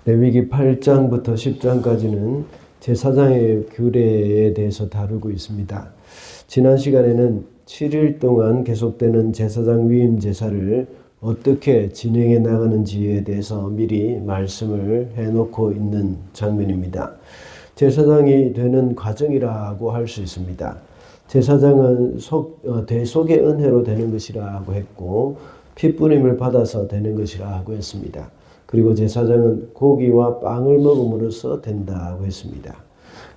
레위기 8장부터 10장까지는 제사장의 규례에 대해서 다루고 있습니다. 지난 시간에는 7일 동안 계속되는 제사장 위임 제사를 어떻게 진행해 나가는지에 대해서 미리 말씀을 해놓고 있는 장면입니다. 제사장이 되는 과정이라고 할 수 있습니다. 제사장은 대속의 은혜로 되는 것이라고 했고 핏부림을 받아서 되는 것이라고 했습니다. 그리고 제사장은 고기와 빵을 먹음으로써 된다고 했습니다.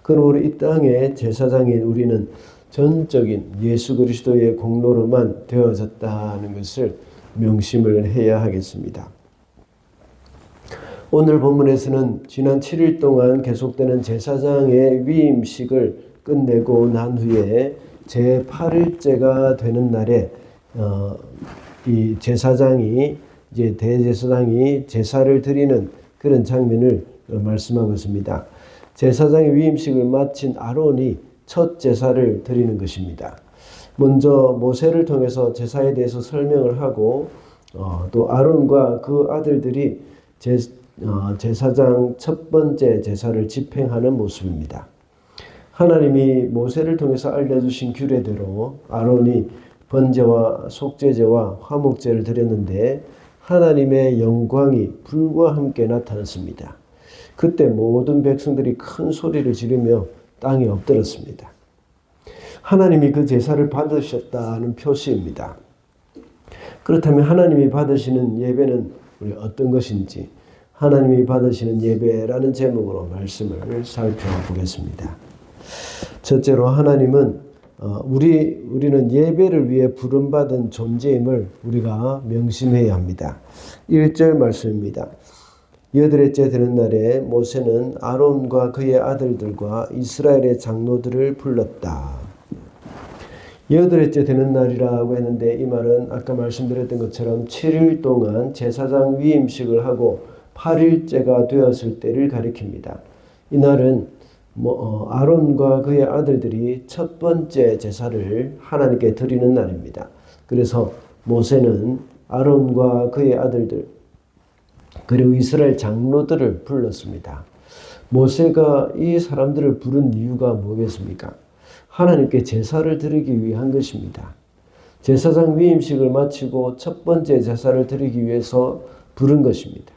그러므로 이 땅에 제사장인 우리는 전적인 예수 그리스도의 공로로만 되어졌다는 것을 명심을 해야 하겠습니다. 오늘 본문에서는 지난 7일 동안 계속되는 제사장의 위임식을 끝내고 난 후에 제8일째가 되는 날에 이 제사장이 이제 대제사장이 제사를 드리는 그런 장면을 말씀하고 있습니다. 제사장의 위임식을 마친 아론이 첫 제사를 드리는 것입니다. 먼저 모세를 통해서 제사에 대해서 설명을 하고 또 아론과 그 아들들이 제사장 첫 번째 제사를 집행하는 모습입니다. 하나님이 모세를 통해서 알려주신 규례대로 아론이 번제와 속죄제와 화목제를 드렸는데 하나님의 영광이 불과 함께 나타났습니다. 그때 모든 백성들이 큰 소리를 지르며 땅에 엎드렸습니다. 하나님이 그 제사를 받으셨다는 표시입니다. 그렇다면 하나님이 받으시는 예배는 우리 어떤 것인지 하나님이 받으시는 예배라는 제목으로 말씀을 살펴보겠습니다. 첫째로 하나님은 우리는 예배를 위해 부름받은 존재임을 우리가 명심해야 합니다. 1절 말씀입니다. 여덟째 되는 날에 모세는 아론과 그의 아들들과 이스라엘의 장로들을 불렀다. 여덟째 되는 날이라고 했는데 이 말은 아까 말씀드렸던 것처럼 7일 동안 제사장 위임식을 하고 8일째가 되었을 때를 가리킵니다. 이 날은 아론과 그의 아들들이 첫 번째 제사를 하나님께 드리는 날입니다. 그래서 모세는 아론과 그의 아들들 그리고 이스라엘 장로들을 불렀습니다. 모세가 이 사람들을 부른 이유가 뭐겠습니까? 하나님께 제사를 드리기 위한 것입니다. 제사장 위임식을 마치고 첫 번째 제사를 드리기 위해서 부른 것입니다.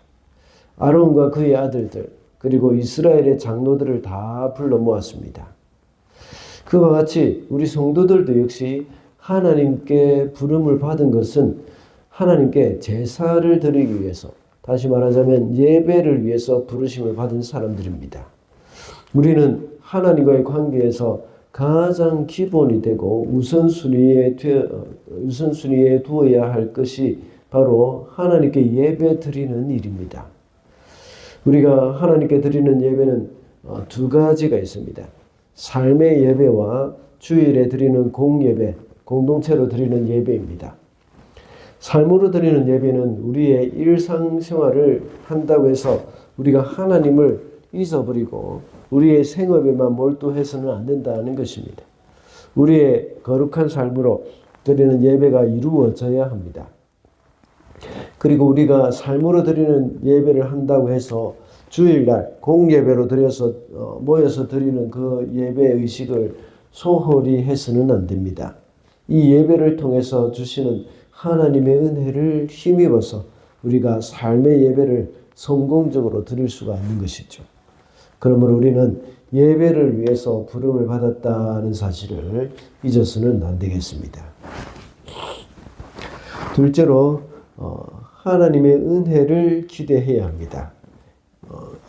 아론과 그의 아들들 그리고 이스라엘의 장로들을 다 불러 모았습니다. 그와 같이 우리 성도들도 역시 하나님께 부름을 받은 것은 하나님께 제사를 드리기 위해서, 다시 말하자면 예배를 위해서 부르심을 받은 사람들입니다. 우리는 하나님과의 관계에서 가장 기본이 되고 우선순위에 두어야 할 것이 바로 하나님께 예배 드리는 일입니다. 우리가 하나님께 드리는 예배는 두 가지가 있습니다. 삶의 예배와 주일에 드리는 공예배, 공동체로 드리는 예배입니다. 삶으로 드리는 예배는 우리의 일상생활을 한다고 해서 우리가 하나님을 잊어버리고 우리의 생업에만 몰두해서는 안 된다는 것입니다. 우리의 거룩한 삶으로 드리는 예배가 이루어져야 합니다. 그리고 우리가 삶으로 드리는 예배를 한다고 해서 주일날 공예배로 드려서 모여서 드리는 그 예배 의식을 소홀히 해서는 안 됩니다. 이 예배를 통해서 주시는 하나님의 은혜를 힘입어서 우리가 삶의 예배를 성공적으로 드릴 수가 있는 것이죠. 그러므로 우리는 예배를 위해서 부름을 받았다는 사실을 잊어서는 안 되겠습니다. 둘째로 하나님의 은혜를 기대해야 합니다.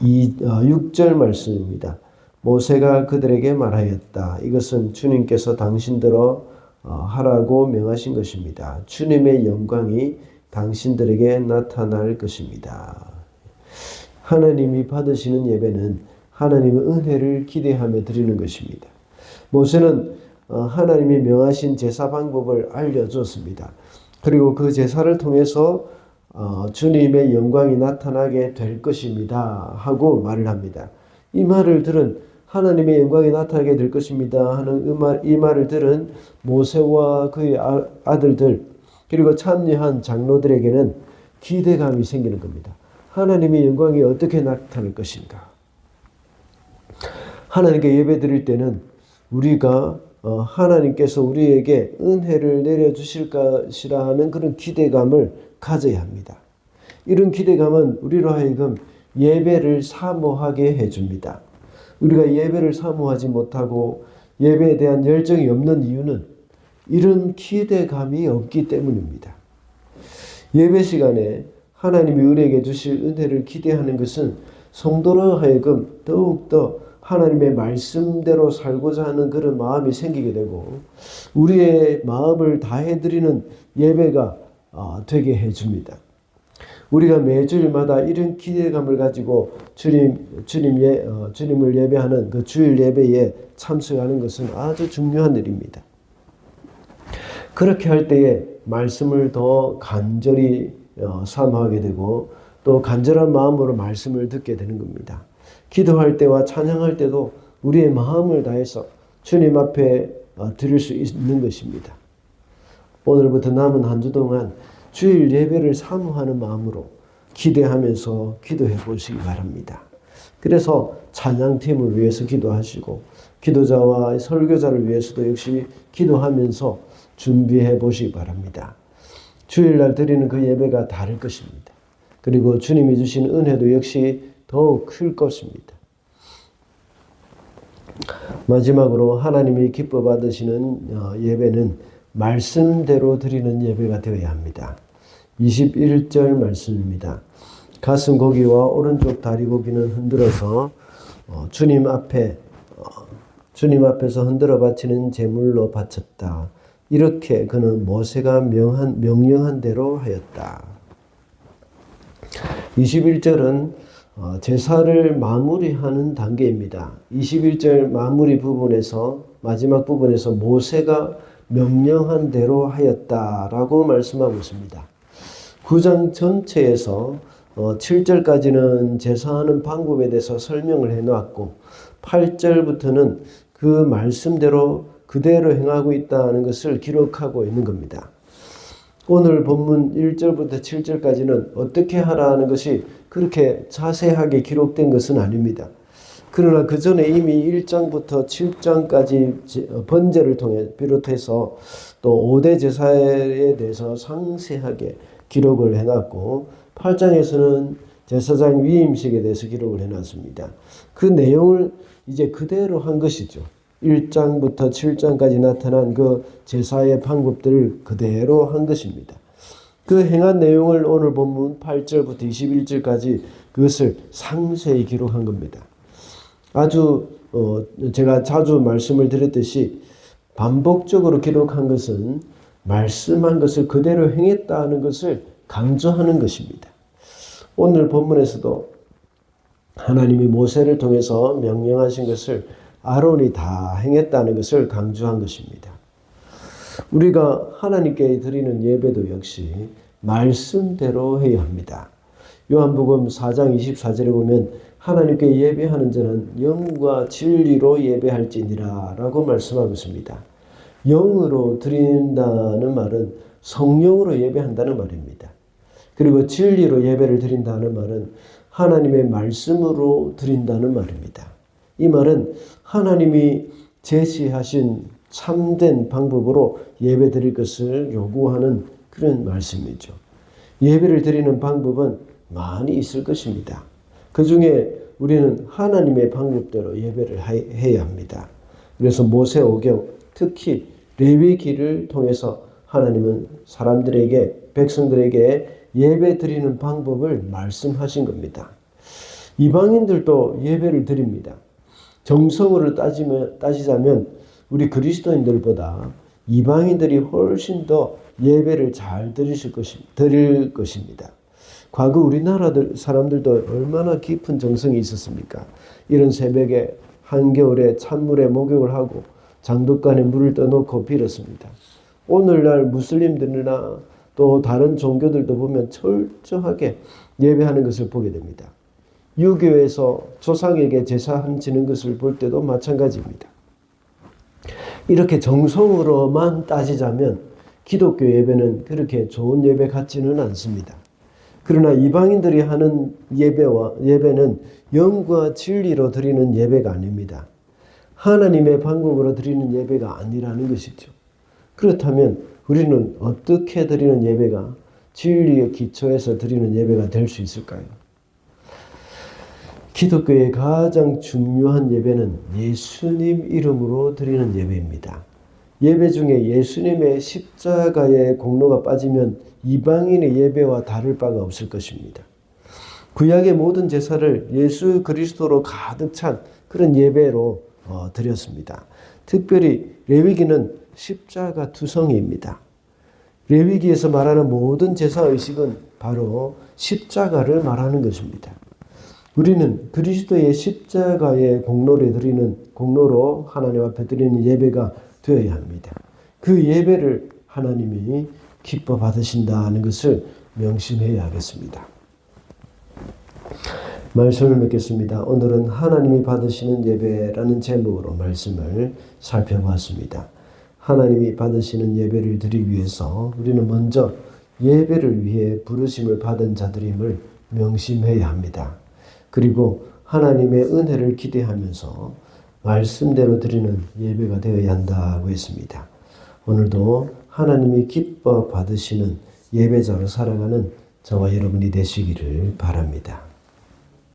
6절 말씀입니다. 모세가 그들에게 말하였다. 이것은 주님께서 당신들어 하라고 명하신 것입니다. 주님의 영광이 당신들에게 나타날 것입니다. 하나님이 받으시는 예배는 하나님의 은혜를 기대하며 드리는 것입니다. 모세는 하나님이 명하신 제사 방법을 알려줬습니다. 그리고 그 제사를 통해서 주님의 영광이 나타나게 될 것입니다 하고 말을 합니다. 이 말을 들은 하나님의 영광이 나타나게 될 것입니다 하는 이 말을 들은 모세와 그의 아들들 그리고 참여한 장로들에게는 기대감이 생기는 겁니다. 하나님의 영광이 어떻게 나타날 것인가? 하나님께 예배 드릴 때는 우리가 하나님께서 우리에게 은혜를 내려주실 것이라 하는 그런 기대감을 가져야 합니다. 이런 기대감은 우리로 하여금 예배를 사모하게 해줍니다. 우리가 예배를 사모하지 못하고 예배에 대한 열정이 없는 이유는 이런 기대감이 없기 때문입니다. 예배 시간에 하나님이 우리에게 주실 은혜를 기대하는 것은 성도로 하여금 더욱더 하나님의 말씀대로 살고자 하는 그런 마음이 생기게 되고 우리의 마음을 다해드리는 예배가 되게 해줍니다. 우리가 매주일마다 이런 기대감을 가지고 주님을 예배하는 그 주일 예배에 참석하는 것은 아주 중요한 일입니다. 그렇게 할 때에 말씀을 더 간절히 사모하게 되고 또 간절한 마음으로 말씀을 듣게 되는 겁니다. 기도할 때와 찬양할 때도 우리의 마음을 다해서 주님 앞에 드릴 수 있는 것입니다. 오늘부터 남은 한 주 동안 주일 예배를 사모하는 마음으로 기대하면서 기도해 보시기 바랍니다. 그래서 찬양팀을 위해서 기도하시고 기도자와 설교자를 위해서도 역시 기도하면서 준비해 보시기 바랍니다. 주일날 드리는 그 예배가 다를 것입니다. 그리고 주님이 주신 은혜도 역시 더욱 클 것입니다. 마지막으로 하나님이 기뻐 받으시는 예배는 말씀대로 드리는 예배가 되어야 합니다. 21절 말씀입니다. 가슴 고기와 오른쪽 다리 고기는 흔들어서 주님 앞에서 흔들어 바치는 제물로 바쳤다. 이렇게 그는 모세가 명령한 대로 하였다. 21절은 제사를 마무리하는 단계입니다. 21절 마무리 부분에서 마지막 부분에서 모세가 명령한 대로 하였다라고 말씀하고 있습니다. 9장 전체에서 7절까지는 제사하는 방법에 대해서 설명을 해놓았고 8절부터는 그 말씀대로 그대로 행하고 있다는 것을 기록하고 있는 겁니다. 오늘 본문 1절부터 7절까지는 어떻게 하라는 것이 그렇게 자세하게 기록된 것은 아닙니다. 그러나 그 전에 이미 1장부터 7장까지 번제를 통해 비롯해서 또 5대 제사에 대해서 상세하게 기록을 해놨고 8장에서는 제사장 위임식에 대해서 기록을 해놨습니다. 그 내용을 이제 그대로 한 것이죠. 1장부터 7장까지 나타난 그 제사의 방법들을 그대로 한 것입니다. 그 행한 내용을 오늘 본문 8절부터 21절까지 그것을 상세히 기록한 겁니다. 아주 제가 자주 말씀을 드렸듯이 반복적으로 기록한 것은 말씀한 것을 그대로 행했다는 것을 강조하는 것입니다. 오늘 본문에서도 하나님이 모세를 통해서 명령하신 것을 아론이 다 행했다는 것을 강조한 것입니다. 우리가 하나님께 드리는 예배도 역시 말씀대로 해야 합니다. 요한복음 4장 24절에 보면 하나님께 예배하는 자는 영과 진리로 예배할지니라 라고 말씀하고 있습니다. 영으로 드린다는 말은 성령으로 예배한다는 말입니다. 그리고 진리로 예배를 드린다는 말은 하나님의 말씀으로 드린다는 말입니다. 이 말은 하나님이 제시하신 참된 방법으로 예배 드릴 것을 요구하는 그런 말씀이죠. 예배를 드리는 방법은 많이 있을 것입니다. 그 중에 우리는 하나님의 방법대로 예배를 해야 합니다. 그래서 모세오경, 특히 레위기를 통해서 하나님은 백성들에게 예배 드리는 방법을 말씀하신 겁니다. 이방인들도 예배를 드립니다. 정성으로 따지자면 우리 그리스도인들보다 이방인들이 훨씬 더 예배를 잘 드릴 것입니다. 과거 우리나라 사람들도 얼마나 깊은 정성이 있었습니까? 이런 새벽에 한겨울에 찬물에 목욕을 하고 장독간에 물을 떠놓고 빌었습니다. 오늘날 무슬림들이나 또 다른 종교들도 보면 철저하게 예배하는 것을 보게 됩니다. 유교에서 조상에게 제사지는 것을 볼 때도 마찬가지입니다. 이렇게 정성으로만 따지자면 기독교 예배는 그렇게 좋은 예배 같지는 않습니다. 그러나 이방인들이 하는 예배는 영과 진리로 드리는 예배가 아닙니다. 하나님의 방법으로 드리는 예배가 아니라는 것이죠. 그렇다면 우리는 어떻게 드리는 예배가 진리의 기초에서 드리는 예배가 될 수 있을까요? 기독교의 가장 중요한 예배는 예수님 이름으로 드리는 예배입니다. 예배 중에 예수님의 십자가의 공로가 빠지면 이방인의 예배와 다를 바가 없을 것입니다. 구약의 모든 제사를 예수 그리스도로 가득 찬 그런 예배로 드렸습니다. 특별히 레위기는 십자가 투성이입니다. 레위기에서 말하는 모든 제사의식은 바로 십자가를 말하는 것입니다. 우리는 그리스도의 십자가의 공로로 하나님 앞에 드리는 예배가 되어야 합니다. 그 예배를 하나님이 기뻐 받으신다는 것을 명심해야 하겠습니다. 말씀을 맺겠습니다. 오늘은 하나님이 받으시는 예배라는 제목으로 말씀을 살펴봤습니다. 하나님이 받으시는 예배를 드리기 위해서 우리는 먼저 예배를 위해 부르심을 받은 자들임을 명심해야 합니다. 그리고 하나님의 은혜를 기대하면서 말씀대로 드리는 예배가 되어야 한다고 했습니다. 오늘도 하나님이 기뻐 받으시는 예배자로 살아가는 저와 여러분이 되시기를 바랍니다.